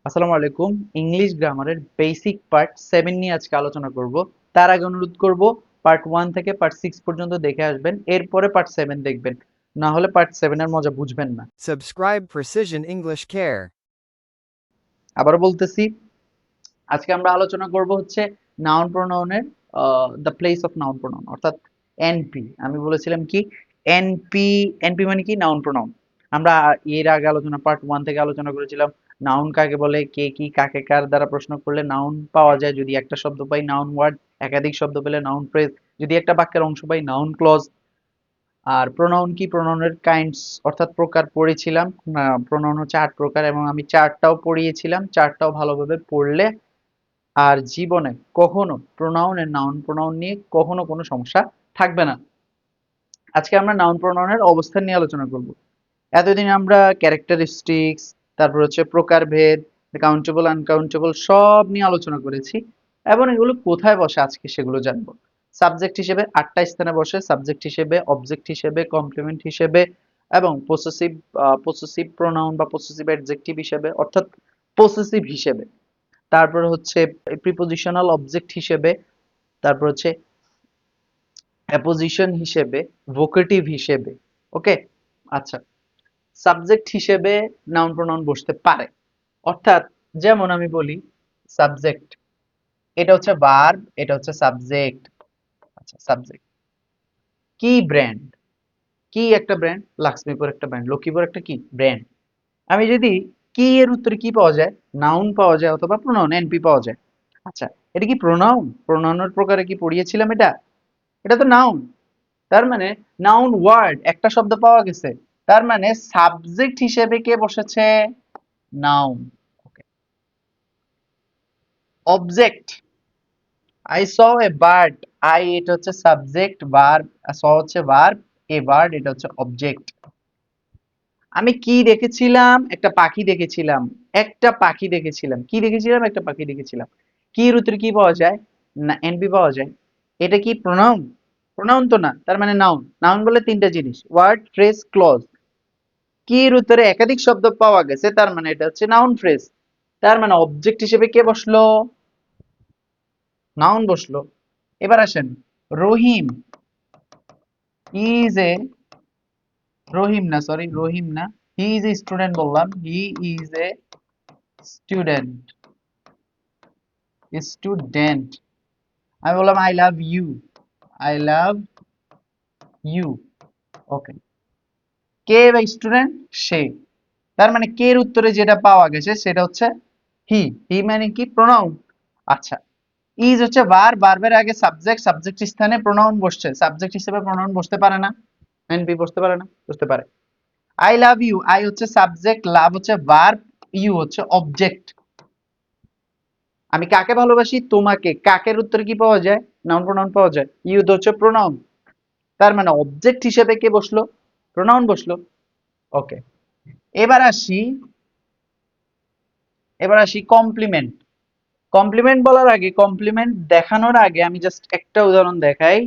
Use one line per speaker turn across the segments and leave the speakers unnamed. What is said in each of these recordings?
আসসালামু আলাইকুম। ইংলিশ গ্রামারের বেসিক পার্ট 7 নিয়ে আজকে আলোচনা করব। তার আগে অনুরোধ করব পার্ট 1 থেকে পার্ট 6 পর্যন্ত দেখে আসবেন, এরপরে পার্ট 7 দেখবেন, না হলে পার্ট 7 এর মজা বুঝবেন না।
Subscribe Precision English Care.
আবার বলতেছি, আজকে আমরা আলোচনা করব হচ্ছে নাউন প্রোনাউনের the place of noun pronoun, অর্থাৎ এনপি। আমি বলেছিলাম কি এনপি, এনপি মানে কি নাউন প্রোনাউন। আমরা এর আগে আলোচনা পার্ট 1 থেকে আলোচনা করেছিলাম নাউন কাকে বলে, কে কি কাকে কার দ্বারা প্রশ্ন করলে নাউন পাওয়া যায়, যদি একটা শব্দ পাই নাউন ওয়ার্ড, একাধিক শব্দ পেলে নাউন ফ্রেজ, যদি একটা বাক্যের অংশ পাই নাউন ক্লজ। আর প্রোনাউন কি, প্রোনাউনের কাইন্ডস অর্থাৎ প্রকার পড়েছিলাম। প্রোনাউন হচ্ছে 8 প্রকার এবং আমি চার্টটাও পড়িয়েছিলাম। চার্টটাও ভালোভাবে পড়লে আর জীবনে কখনো প্রোনাউনের নাউন প্রোনাউন নিয়ে কখনো কোনো সমস্যা থাকবে না। আজকে আমরা নাউন প্রোনাউনের অবস্থান নিয়ে আলোচনা করব। এতদিন আমরা ক্যারেক্টারিস্টিক্স, তারপর হচ্ছে প্রকারভেদ, কাউন্টেবল আনকাউন্টেবল সব নিয়ে আলোচনা করেছি এবং এগুলো কোথায় বসে আজকে সেগুলো জানবো। সাবজেক্ট হিসেবে 8টা স্থানে বসে, সাবজেক্ট হিসেবে, অবজেক্ট হিসেবে, কমপ্লিমেন্ট হিসেবে এবং পসেসিভ পসেসিভ প্রোনাউন বা পসেসিভ অ্যাডজেক্টিভ হিসেবে, অর্থাৎ পসেসিভ হিসেবে। তারপর হচ্ছে প্রিপোজিশনাল অবজেক্ট হিসেবে, তারপর হচ্ছে অ্যাপোজিশন হিসেবে, ভোকেটিভ হিসেবে। ওকে, আচ্ছা। সাবজেক্ট হিসেবে নাউন প্রোনাউন বসতে পারে, অর্থাৎ যেমন আমি বলি সাবজেক্ট, এটা হচ্ছে ভার্ব, এটা হচ্ছে সাবজেক্ট। আচ্ছা, সাবজেক্ট কি ব্র্যান্ড, কি একটা ব্র্যান্ড, লাক্সমিপুর একটা ব্র্যান্ড, লক্ষ্মীপুর একটা কি ব্র্যান্ড। আমি যদি কি এর উত্তরে কি পাওয়া যায়, নাউন পাওয়া যায় অথবা প্রোনাউন এনপি পাওয়া যায়। আচ্ছা, এটা কি প্রোনাউন? প্রোনাউনের প্রকারে কি পড়িয়েছিলাম এটা? এটা তো নাউন। তার মানে নাউন ওয়ার্ড একটা শব্দ পাওয়া গেছে, তার মানে সাবজেক্ট হিসেবে কে বসেছে? Noun. Object, I saw a bird, I এটা হচ্ছে সাবজেক্ট, ভার্ব স হচ্ছে ভার্ব, এ বার্ড এটা হচ্ছে অবজেক্ট। আমি কি দেখেছিলাম? একটা পাখি দেখেছিলাম। একটা পাখি দেখেছিলাম, কি দেখেছিলাম? একটা পাখি দেখেছিলাম। কি এর উত্তরে কি পাওয়া যায়? না, এনপি পাওয়া যায়। এটা কি প্রোনাউন? প্রোনাউন তো না, তার মানে নাউন। নাউন বলে তিনটা জিনিস, ওয়ার্ড, ফ্রেজ, ক্লজ। কি এর উত্তরে একাধিক শব্দ পাওয়া গেছে, তার মানে এটা হচ্ছে নাউন ফ্রেজ। তার মানে অবজেক্ট হিসেবে কে বসলো? নাউন বসলো। এবার আসেন, রহিম ইজ এ, রহিম না, সরি রহিম না, হি ইজ এ স্টুডেন্ট বললাম, he is a student, student. আমি বললাম I love you, I love you. Okay, কে বা স্টুডেন্ট? সে। তার মানে কে এর উত্তরে যেটা পাওয়া গেছে সেটা হচ্ছে হি। হি মানে কি? প্রোনাউন। আচ্ছা, ইজ হচ্ছে ভার্ব, ভার্বের আগে সাবজেক্ট, সাবজেক্ট স্থানে প্রোনাউন বসছে, সাবজেক্ট হিসেবে প্রোনাউন বসতে পারে না? এনপি বসতে পারে না? বসতে পারে। আই লাভ ইউ, আই হচ্ছে সাবজেক্ট, লাভ হচ্ছে ভার্ব, ইউ হচ্ছে অবজেক্ট। আমি কাকে ভালোবাসি? তোমাকে। কাকের উত্তরে কি পাওয়া যায়? নাউন প্রোনাউন পাওয়া যায়, ইউ তো হচ্ছে প্রোনাউন। তার মানে অবজেক্ট হিসেবে কে বসলো? প্রোনাউন বসলো। ওকে, এবার আসি, এবার আসি কমপ্লিমেন্ট। কমপ্লিমেন্ট বলার আগে, কমপ্লিমেন্ট দেখানোর আগে আমি জাস্ট একটা উদাহরণ দেখাই।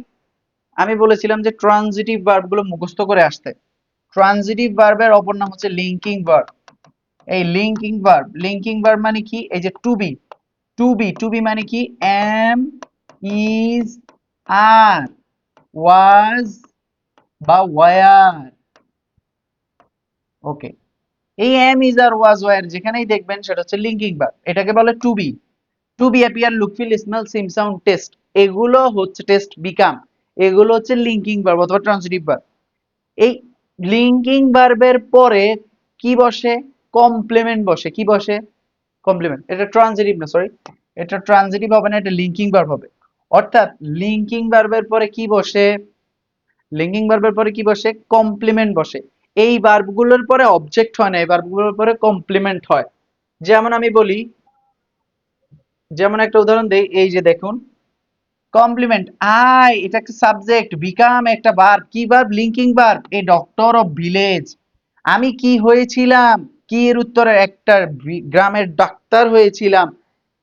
আমি বলেছিলাম যে ট্রানজিটিভ ভার্ব গুলো মুখস্থ করে আসতে। ট্রানজিটিভ ভার্বের অপর নাম হচ্ছে লিঙ্কিং ভার্ব। এই লিঙ্কিং ভার্ব, লিঙ্কিং ভার্ব মানে কি? এই যে to be, to be, to be মানে কি? এম, ইজ, আর, ওয়াজ বা ওয়ার। ওকে, এই am, is, are, was, were যেখানেই দেখবেন সেটা হচ্ছে লিঙ্কিং ভার্ব। এটাকে বলে to be. To be, appear, look, feel, smell, seem, sound, taste, এগুলো হচ্ছে টেস্ট, বিকাম, এগুলো হচ্ছে লিঙ্কিং ভার্ব অথবা ট্রান্সিটিভ ভার্ব। এই লিঙ্কিং ভার্বের পরে কি বসে? কমপ্লিমেন্ট বসে। কি বসে? কমপ্লিমেন্ট। এটা ট্রানজিটিভ না, সরি, এটা ট্রানজিটিভ হবে না, এটা লিঙ্কিং ভার্ব হবে। অর্থাৎ লিঙ্কিং ভার্বের পরে কি বসে? লিঙ্কিং ভার্বের পরে কি বসে? কমপ্লিমেন্ট বসে। এই ভার্বগুলোর পরে অবজেক্ট হয় না, এই ভার্বগুলোর পরে কমপ্লিমেন্ট হয়। যেমন আমি বলি, যেমন একটা উদাহরণ দেই, এই যে দেখুন কমপ্লিমেন্ট, আই এটা একটা সাবজেক্ট, বিকাম একটা ভার্ব, কি verb? Linking verb. A doctor of village, আমি কি হয়েছিলাম? কি এর উত্তরে একটা গ্রামের ডাক্তার হয়েছিলাম।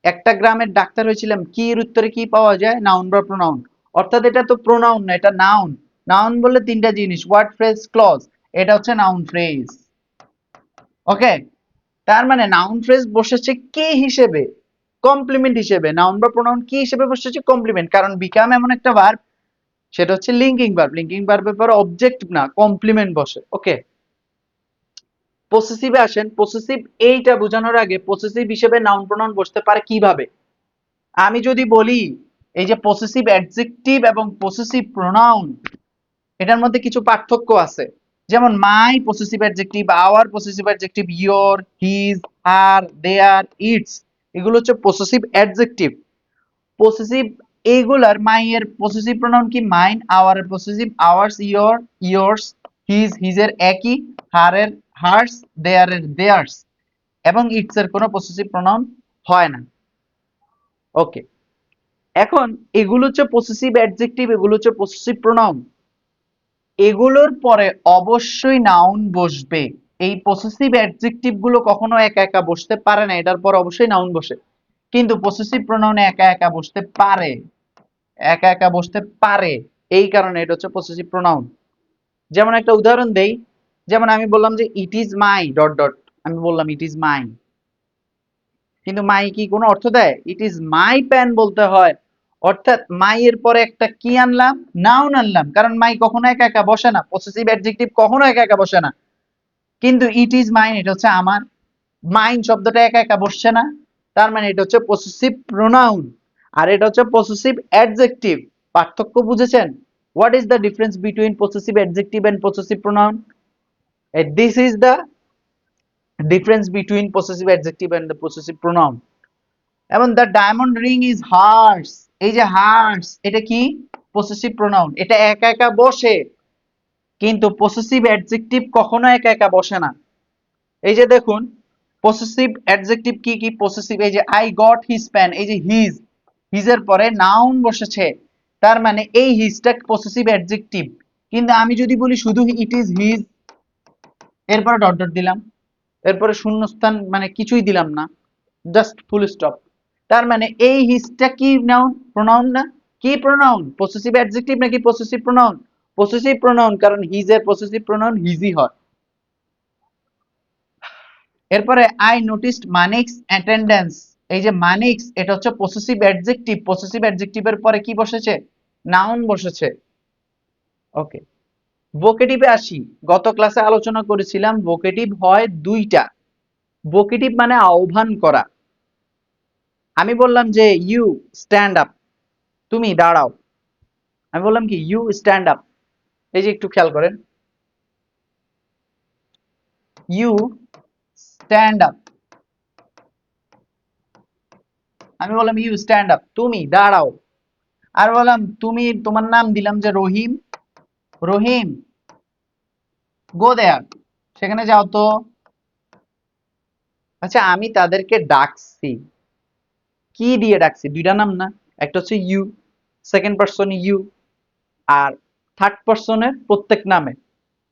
একটা গ্রামের ডাক্তার হয়েছিলাম, কি এর উত্তরে কি পাওয়া যায়? নাউন বা প্রোনাউন। অর্থাৎ এটা তো প্রোনাউন না, এটা নাউন। নাউন বললে তিনটা জিনিস, ওয়ার্ড, ফ্রেজ, ক্লজ। এটা হচ্ছে নাউন ফ্রেজ। ওকে, তার মানে নাউন ফ্রেজ বসেছে কি হিসেবে? কমপ্লিমেন্ট হিসেবে। নাউন বা প্রোনাউন কি হিসেবে বসেছে? কমপ্লিমেন্ট। কারণ বিকাম এমন একটা ভার্ব, সেটা হচ্ছে লিঙ্কিং ভার্ব। লিঙ্কিং ভার্বের পরে অবজেক্ট না কমপ্লিমেন্ট বসে। ওকে, পসেসিভে আসেন। পসেসিভ এইটা বোঝানোর আগে পসেসিভ হিসেবে নাউন প্রোনাউন বসতে পারে কিভাবে? আমি যদি বলি এই যে পসেসিভ অ্যাডজেক্টিভ এবং পসেসিভ প্রোনাউন, এটার মধ্যে কিছু পার্থক্য আছে। যেমন my possessive adjective, our possessive adjective, your, his, her, their, its, এগুলো হচ্ছে পসেসিভ অ্যাডজেক্টিভ। পসেসিভ এইগুলার মাই এর পসেসিভ প্রোনাউন কি? মাইন। আওয়ার এর possessive ours, your, yours, his, হিজের একই, হার এর হার্স, দেয়ার এর দেয়ার্স, এবং ইটস এর কোনো পসেসিভ প্রোনাউন হয় না। ওকে, এখন এগুলো হচ্ছে পসেসিভ অ্যাডজেক্টিভ, এগুলো হচ্ছে পসেসিভ প্রোনাউন। এগুলোর পরে অবশ্যই নাউন বসবে। এই পসেসিভ অ্যাডজেক্টিভ গুলো কখনো একা একা বসতে পারে না, এটার পর অবশ্যই নাউন বসে। কিন্তু পসেসিভ প্রোনাউনে একা একা বসতে পারে, একা একা বসতে পারে, এই কারণে এটা হচ্ছে পসেসিভ প্রোনাউন। যেমন একটা উদাহরণ দেই, যেমন আমি বললাম যে it is my dot dot, আমি বললাম ইট ইজ মাই, কিন্তু মাই কি কোনো অর্থ দেয়? ইট ইজ মাই প্যান বলতে হয়। অর্থাৎ মাই এর পরে একটা কি আনলাম? নাউন আনলাম। কারণ মাই কখনো একা একা বসে না, পসেসিভ অ্যাডজেক্টিভ কখনো একা একা বসে না। কিন্তু ইট ইজ মাইন, এটা হচ্ছে আমার। মাইন শব্দটা একা একা বসছে না, তার মানে এটা হচ্ছে পসেসিভ প্রোনাউন। আর এটা হচ্ছে পসেসিভ অ্যাডজেক্টিভ। পার্থক্য বুঝেছেন? What is the difference between possessive adjective and possessive pronoun? This is the difference between possessive adjective and the possessive pronoun. এবং the diamond ring is hers, এই যে হার্স, এটা কি? Possessive pronoun. এটা একা একা বসে, কিন্তু পসেসিভ অ্যাডজেক্টিভ কখনো একা একা বসে না। এই যে দেখুন, পসেসিভ অ্যাডজেক্টিভ কি কি পসেসিভ? এই যে আই গট হিজ পেন, এই যে হিজ, হিজের পরে নাউন বসেছে, তার মানে এই হিজটা পসেসিভ অ্যাডজেক্টিভ। কিন্তু আমি যদি বলি শুধু ইট ইজ হিজ, এরপরে ডট ডট দিলাম, এরপরে শূন্যস্থান, মানে কিছুই দিলাম না, জাস্ট ফুল স্টপ, তার মানে এই হিজটা কি নাউন? প্রোনাউন না? কি প্রোনাউন? পসেসিভ অ্যাডজেক্টিভ নাকি পসেসিভ প্রোনাউন? পসেসিভ প্রোনাউন, কারণ হিজ এর পসেসিভ প্রোনাউন হিজই হয়। এরপরে আই নোটিসড মানিকস অ্যাটেন্ডেন্স, এই যে মানিকস, এটা হচ্ছে পসেসিভ অ্যাডজেক্টিভ। পসেসিভ অ্যাডজেক্টিভের পরে কি বসেছে? নাউন বসেছে। ওকে, ভোকেটিভে আসি। গত ক্লাসে আলোচনা করেছিলাম ভোকেটিভ হয় দুইটা। ভোকেটিভ মানে আহ্বান করা। আমি বললাম যে ইউ স্ট্যান্ড আপ, তুমি দাঁড়াও। আমি বললাম কি? You stand up. এই যে একটু খেয়াল করেন, ইউ স্ট্যান্ড আপ, আমি বললাম ইউ স্ট্যান্ড আপ, তুমি দাঁড়াও। আর বললাম তুমি, তোমার নাম দিলাম যে রহিম, রহিম গো দেয়ার, সেখানে যাও তো। আচ্ছা, আমি তাদেরকে ডাকছি, কি দিয়ে ডাকছি? দুইটা নাম না, একটা হচ্ছে ইউ, সেকেন্ড পারসন ইউ, আর থার্ড পারসনের প্রত্যেক নামে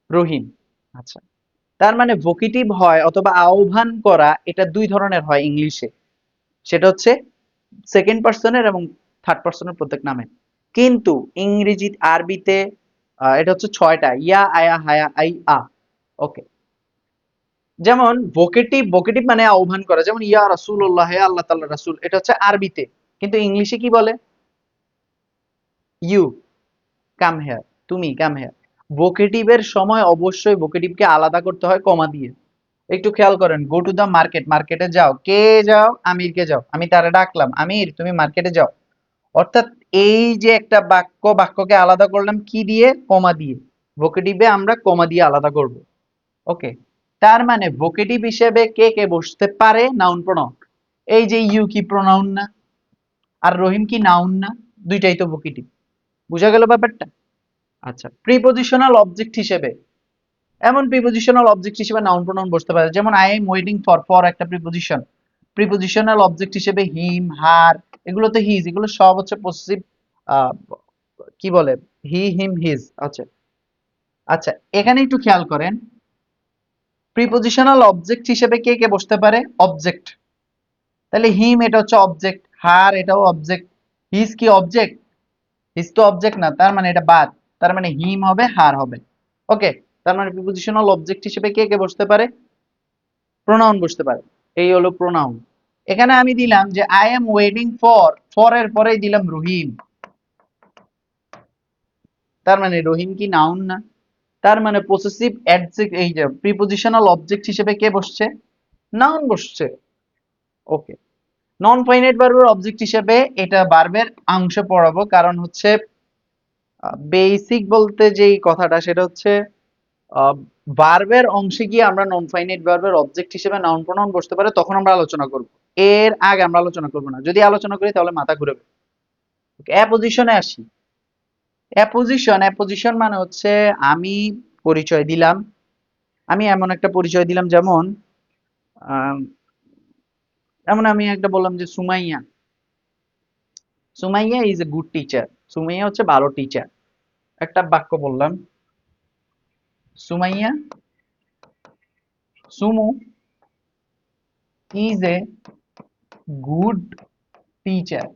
রহিম। আচ্ছা, তার মানে ভোকেটিভ হয় অথবা আহ্বান করা, এটা দুই ধরনের হয় ইংলিশে। সেটা হচ্ছে সেকেন্ড পারসনের এবং থার্ড পারসনের প্রত্যেক নামে। কিন্তু ইংরেজি আরবিতে এটা হচ্ছে ছয়টা, ইয়া, আয়া, হায়া, আই, আ। ওকে, যেমন ভোকেটিভ, ভোকেটিভ মানে আহ্বান করা, যেমন ইয়া রাসূলুল্লাহ, হে আল্লাহ তাআলার রাসূল, এটা হচ্ছে আরবিতে। কিন্তু ইংলিশে কি বলে? ইউ কাম হেয়ার, তুমি কাম হেয়ার। ভোকেটিভের সময় অবশ্যই ভোকেটিভকে আলাদা করতে হয় কমা দিয়ে। একটু খেয়াল করেন, গো টু দ্য মার্কেট, মার্কেটে যাও। কে যাও? আমিরকে যাও। আমি তারে ডাকলাম, আমির তুমি মার্কেটে যাও। অর্থাৎ এই যে একটা বাক্য, বাক্যকে আলাদা করলাম কি দিয়ে? কমা দিয়ে। ভোকেটিভে আমরা কমা দিয়ে আলাদা করব। ওকে, তার মানে ভোকেটিভ হিসেবে কে কে বসতে পারে? Noun pronoun. এই যে ইউ কি প্রোনাউন না? আর রহিম কি নাউন না? দুইটাই তো ভোকেটিভ। বুঝা গেল ব্যাপারটা? আচ্ছা, প্রিপজিশনাল অবজেক্ট হিসেবে, এমন প্রিপজিশনাল অবজেক্ট হিসেবে নাউন প্রোনাউন বসতে পারে। যেমন I am waiting for, for একটা প্রিপজিশন। প্রিপজিশনাল অবজেক্ট হিসেবে হিম, হার, এগুলো তো হিজ, এগুলো সব হচ্ছে পসেসিভ, কি বলে, হি, হিম, হিজ। আচ্ছা, আচ্ছা, এখানে একটু খেয়াল করেন, প্রিপজিশনাল অবজেক্ট হিসেবে কে কে বসতে পারে? অবজেক্ট। তাহলে হিম এটা হচ্ছে অবজেক্ট, হার এটাও অবজেক্ট, হিজ কি অবজেক্ট? হিজ তো অবজেক্ট না, তার মানে এটা বাদ। তার মানে হিম হবে, হার হবে। ওকে, তার মানে প্রিপজিশনাল অবজেক্ট হিসেবে কে কে বসতে পারে? প্রোনাউন বসতে পারে, এই হলো প্রোনাউন। এখানে আমি দিলাম যে আই এম ওয়েটিং ফর এর পরেই দিলাম রহিম, তার মানে রহিম কি নাউন না? তার মানে পসেসিভ অ্যাডজেক্ট, এই যে প্রিপোজিশনাল অবজেক্ট হিসেবে কে বসছে? নাউন বসছে। ওকে, নন ফাইনাইট ভার্বের অবজেক্ট হিসেবে এটা ভার্বের অংশে পড়াবো, কারণ হচ্ছে বেসিক বলতে যেই কথাটা সেটা হচ্ছে ভার্বের অংশে গিয়ে আমরা নন ফাইনাইট ভার্বের অবজেক্ট হিসেবে নাউন প্রোনাউন বসতে পারে তখন আমরা আলোচনা করব, এর আগে আমরা আলোচনা করব না। যদি আলোচনা করি তাহলে মাথা ঘুরে। অ্যাপোজিশনে আসি। অ্যাপোজিশন মানে হচ্ছে আমি পরিচয় দিলাম, আমি এমন একটা পরিচয় দিলাম, যেমন আম, যেমন আমি একটা বললাম যে Sumaiya, Sumaiya is a good teacher, Sumaiya হচ্ছে ভালো টিচার। একটা বাক্য বললাম, Sumaiya, Sumu is a good teacher.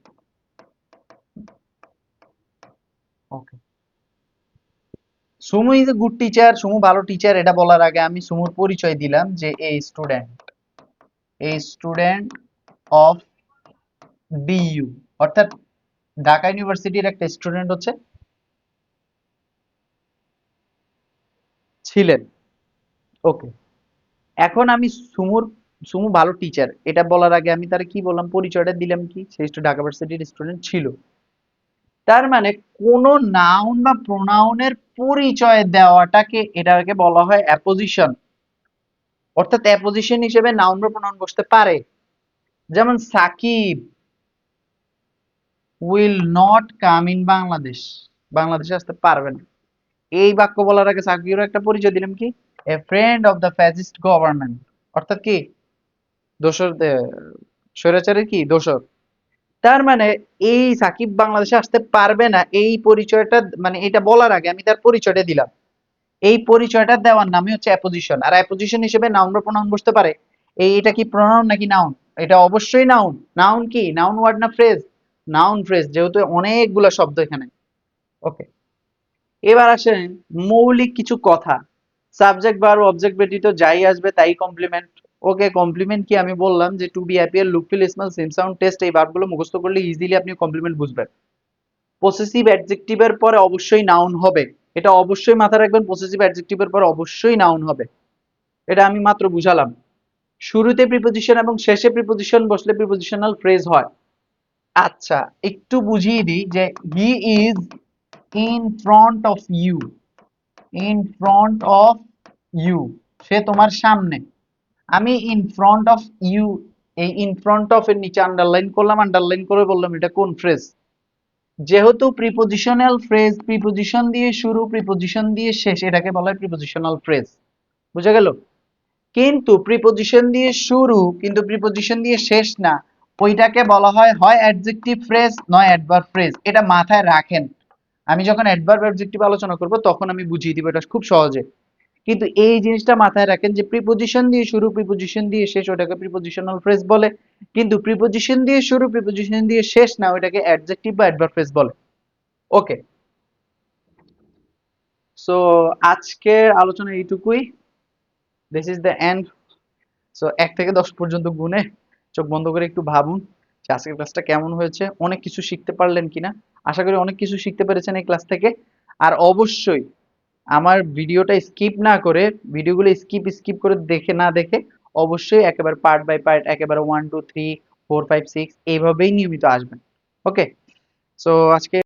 Okay, Sumu is a good teacher, Sumu ভালো টিচার, এটা বলার আগে আমি সুমুর পরিচয় দিলাম যে এ স্টুডেন্ট অফ ডিইউ, অর্থাৎ ঢাকা ইউনিভার্সিটির একটা স্টুডেন্ট হচ্ছে ছিলেন। ওকে, এখন আমি সুমু ভালো টিচার এটা বলার আগে আমি তার কি বললাম, পরিচয়টা দিলাম কি, সে ঢাকা ইউনিভার্সিটির স্টুডেন্ট ছিল। তার মানে কোন নাউন বা প্রোনাউনের পরিচয় দেওয়াটাকে এটাকে বলা হয় অ্যাপোজিশন, অর্থাৎ অ্যাপোজিশন হিসেবে নাউন বা প্রোনাউন বসতে পারে। যেমন Sakib will not come in Bangladesh, বাংলাদেশে আসতে পারবে না। এই বাক্য বলার আগে সাকিবের একটা পরিচয় দিলাম কি, a friend of the fascist government, অর্থাৎ কি দোসর, স্বৈরাচারের কি দোসর। তার মানে এই সাকিব বাংলাদেশে আসতে পারবে না, এই পরিচয়টা মানে এটা বলার আগে আমি তার পরিচয়টা দিলাম, এই পরিচয়টা দেওয়ার নামই হচ্ছে অ্যাপোজিশন। আর অ্যাপোজিশন হিসেবে নাউন বা প্রোনাউন বসতে পারে। এটা কি প্রোনাউন নাকি নাউন? এটা অবশ্যই নাউন। নাউন কি, নাউন ওয়ার্ড না ফ্রেজ? নাউন ফ্রেজ, যেহেতু অনেকগুলা শব্দ এখানে। ওকে, এবার আসেন মৌলিক কিছু কথা। সাবজেক্ট ভার্ব অবজেক্ট ব্যতীত যাই আসবে তাই কমপ্লিমেন্ট। ওকে, কমপ্লিমেন্ট কি আমি বললাম যে to be, appear, look, feel, smell, seem, sound, taste, এই ভার্বগুলো মুখস্থ করলে ইজিলি আপনি কমপ্লিমেন্ট বুঝবেন। পসেসিভ অ্যাডজেক্টিভের পরে অবশ্যই নাউন হবে, এটা অবশ্যই মাথায় রাখবেন, পসেসিভ অ্যাডজেক্টিভের পরে অবশ্যই নাউন হবে, এটা আমি মাত্র বুঝালাম। শুরুতে প্রিপোজিশন এবং শেষে প্রিপোজিশন বসলে প্রিপোজিশনাল ফ্রেজ হয়। আচ্ছা, একটু বুঝিয়ে দিই যে he is in front of you, in front of you, সে তোমার সামনে। আমি ইন ফ্রন্ট অফ ইউ, এই ইন ফ্রন্ট অফ এর নিচে আন্ডারলাইন করলাম, আন্ডারলাইন করে বললাম এটা কোন ফ্রেজ। যেহেতু প্রিপোজিশনাল ফ্রেজ প্রিপোজিশন দিয়ে শুরু প্রিপোজিশন দিয়ে শেষ, এটাকে বলা হয় প্রিপোজিশনাল ফ্রেজ। বুঝা গেল? কিন্তু প্রিপোজিশন দিয়ে শুরু কিন্তু প্রিপোজিশন দিয়ে শেষ না, ওইটাকে বলা হয় হয় অ্যাডজেক্টিভ ফ্রেজ নয় অ্যাডভার্ব ফ্রেজ। এটা মাথায় রাখেন, আমি যখন অ্যাডভার্ব অ্যাডজেক্টিভ আলোচনা করব তখন আমি বুঝিয়ে দিব এটা খুব সহজে। কিন্তু এই জিনিসটা মাথায় রাখেন যে প্রিপোজিশন দিয়ে শুরু প্রিপোজিশন দিয়ে শেষ ওটাকে প্রিপোজিশনাল ফ্রেজ বলে, কিন্তু প্রিপোজিশন দিয়ে শুরু প্রিপোজিশন দিয়ে শেষ না, ওটাকে অ্যাডজেক্টিভ বা অ্যাডভার্ব ফ্রেজ বলে। ওকে, সো আজকের আলোচনা এইটুকুই। This is the end. So 1 থেকে 10 পর্যন্ত গুনে চোখ বন্ধ করে একটু ভাবুন যে আজকের ক্লাসটা কেমন হয়েছে, অনেক কিছু শিখতে পারলেন কিনা। আশা করি অনেক কিছু শিখতে পেরেছেন এই ক্লাস থেকে। আর অবশ্যই আমার ভিডিওটা স্কিপ না করে, ভিডিওগুলো স্কিপ করে দেখে না দেখে অবশ্যই একেবারে পার্ট বাই পার্ট একেবারে 1 2 3 4 5 6 এইভাবেই নিয়মিত আসবেন। ওকে, সো আজকে